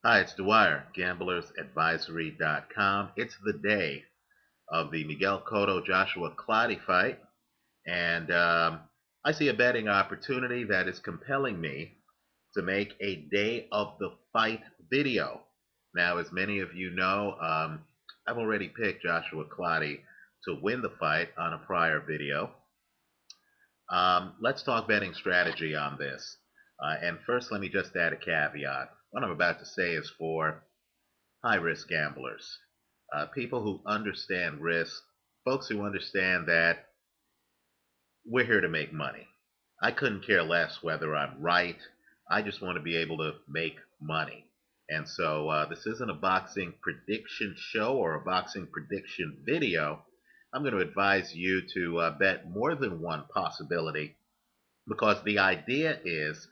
Hi, it's Dwyer, gamblersadvisory.com. It's the day of the Miguel Cotto Joshua Clottey fight, and I see a betting opportunity that is compelling me to make a day of the fight video. Now, as many of you know, I've already picked Joshua Clottey to win the fight on a prior video. Let's talk betting strategy on this. And first, let me just add a caveat. What I'm about to say is for high-risk gamblers, people who understand risk, folks who understand that we're here to make money. I couldn't care less whether I'm right. I just want to be able to make money. And so this isn't a boxing prediction show or a boxing prediction video. I'm going to advise you to bet more than one possibility because the idea is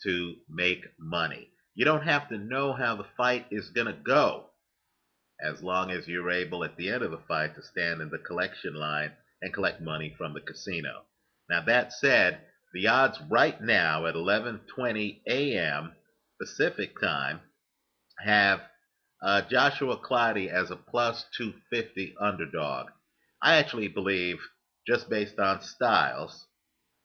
to make money. You don't have to know how the fight is going to go as long as you're able at the end of the fight to stand in the collection line and collect money from the casino. Now that said, the odds right now at 11:20 a.m. Pacific time have Joshua Clottey as a plus 250 underdog. I actually believe, just based on styles,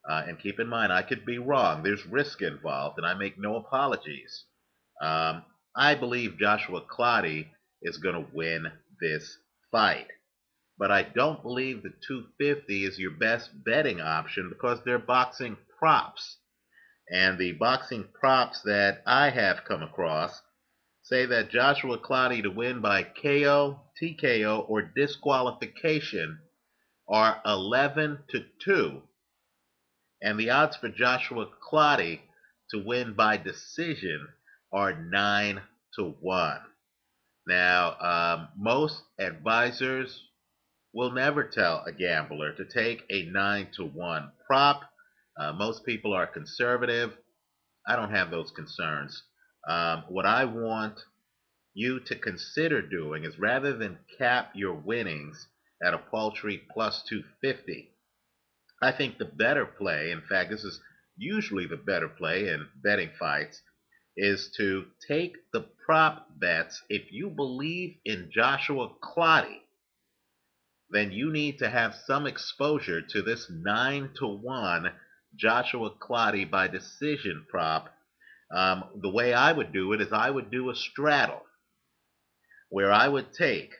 and keep in mind I could be wrong, there's risk involved, and I make no apologies. Um, I believe Joshua Clottey is going to win this fight. But I don't believe the 250 is your best betting option because they're boxing props. And the boxing props that I have come across say that Joshua Clottey to win by KO, TKO, or disqualification are 11 to 2. And the odds for Joshua Clottey to win by decision are 9 to 1. Now, most advisors will never tell a gambler to take a 9 to 1 prop. Most people are conservative. I don't have those concerns. What I want you to consider doing is rather than cap your winnings at a paltry plus 250, I think the better play, in fact, this is usually the better play in betting fights, is to take the prop bets. If you believe in Joshua Clottey, then you need to have some exposure to this 9 to 1 Joshua Clottey by decision prop. The way I would do it is I would do a straddle where I would take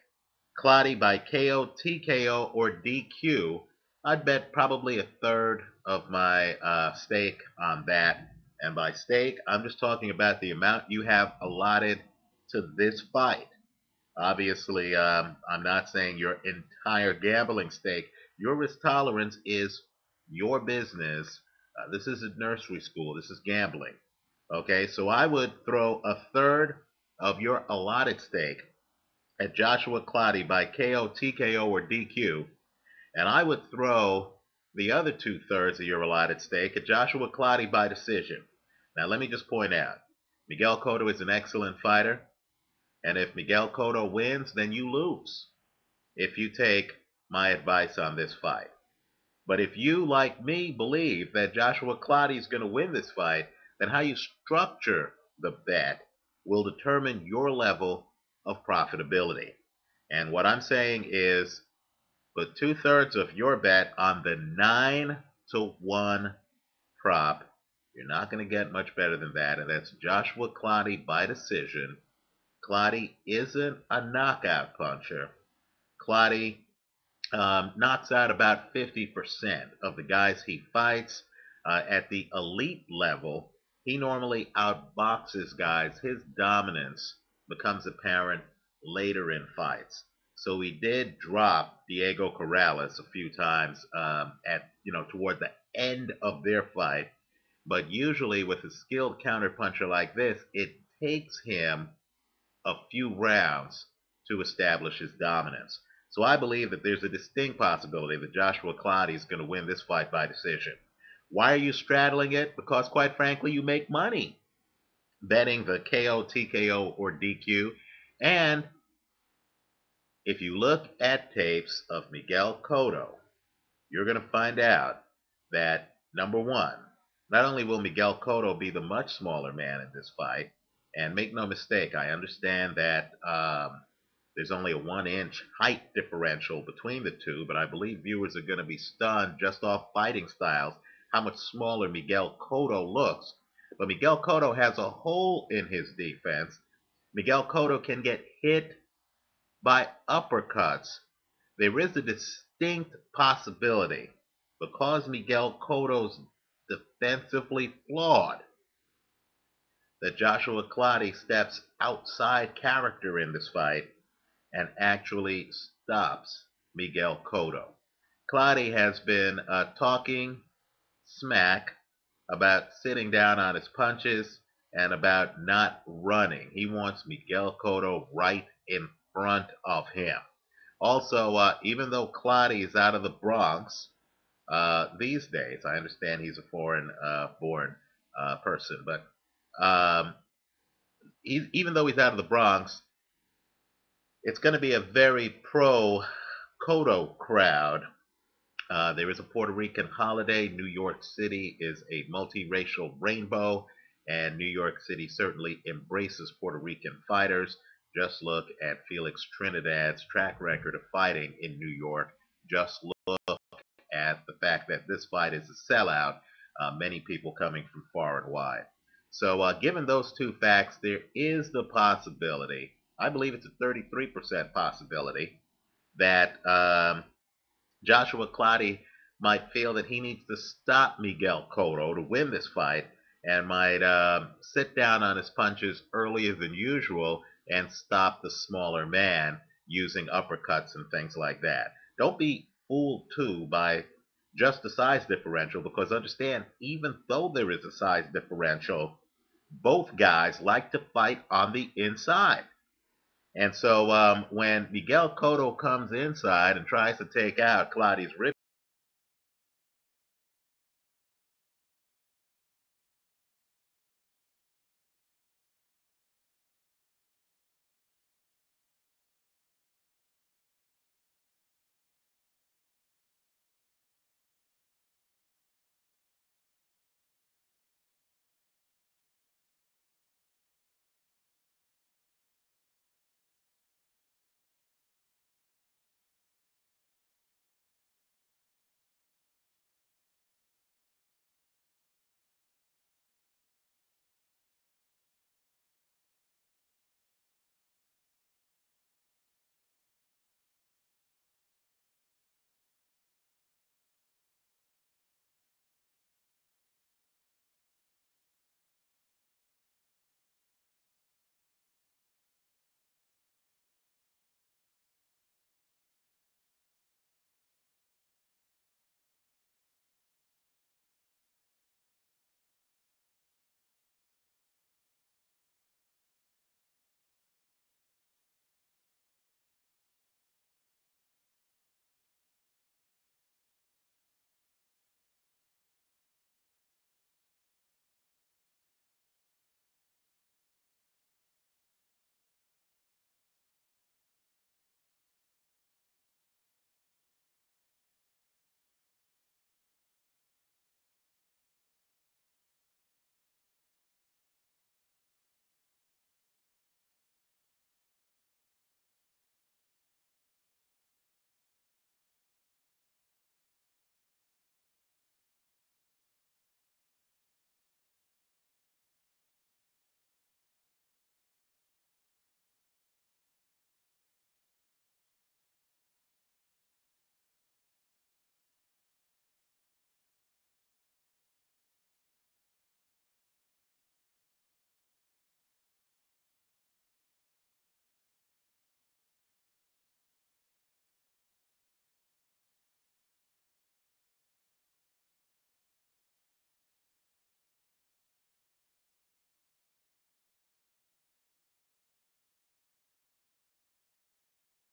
Clottey by KO, TKO, or DQ. I'd bet probably a third of my stake on that. And by stake, I'm just talking about the amount you have allotted to this fight. Obviously, I'm not saying your entire gambling stake. Your risk tolerance is your business. This isn't nursery school. This is gambling. Okay, so I would throw a third of your allotted stake at Joshua Clottey by KO, TKO, or DQ, and I would throw the other 2/3 of your allotted stake at Joshua Clottey by decision. Now, let me just point out, Miguel Cotto is an excellent fighter, and if Miguel Cotto wins, then you lose if you take my advice on this fight. But if you, like me, believe that Joshua Clottey is going to win this fight, then how you structure the bet will determine your level of profitability. And what I'm saying is put 2/3 of your bet on the 9 to 1 prop. You're not going to get much better than that, and that's Joshua Clottey by decision. Clottey isn't a knockout puncher. Clottey knocks out about 50% of the guys he fights. At the elite level, he normally outboxes guys. His dominance becomes apparent later in fights. So he did drop Diego Corrales a few times toward the end of their fight. But usually with a skilled counterpuncher like this, it takes him a few rounds to establish his dominance. So I believe that there's a distinct possibility that Joshua Clottey is going to win this fight by decision. Why are you straddling it? Because quite frankly, you make money betting the KO, TKO, or DQ. And if you look at tapes of Miguel Cotto, you're going to find out that, number one, not only will Miguel Cotto be the much smaller man in this fight, And make no mistake, I understand that there's only a 1 inch height differential between the two, but I believe viewers are going to be stunned just off fighting styles how much smaller Miguel Cotto looks. But Miguel Cotto has a hole in his defense. Miguel Cotto can get hit by uppercuts. There is a distinct possibility, because Miguel Cotto's defensively flawed, that Joshua Clottey steps outside character in this fight and actually stops Miguel Cotto. Clottey has been talking smack about sitting down on his punches and about not running. He wants Miguel Cotto right in front of him. Also, even though Clottey is out of the Bronx these days, I understand he's a foreign born person, but um, even though he's out of the Bronx, it's going to be a very pro Cotto crowd. There is a Puerto Rican holiday. New York City is a multiracial rainbow, and New York City certainly embraces Puerto Rican fighters. Just look at Felix Trinidad's track record of fighting in New York. Just look at the fact that this fight is a sellout, many people coming from far and wide. So, given those two facts, there is the possibility, I believe it's a 33% possibility, that Joshua Clottey might feel that he needs to stop Miguel Cotto to win this fight and might sit down on his punches earlier than usual and stop the smaller man using uppercuts and things like that. Don't be fooled, too, by just the size differential, because understand, even though there is a size differential, both guys like to fight on the inside. And so when Miguel Cotto comes inside and tries to take out Clottey's rib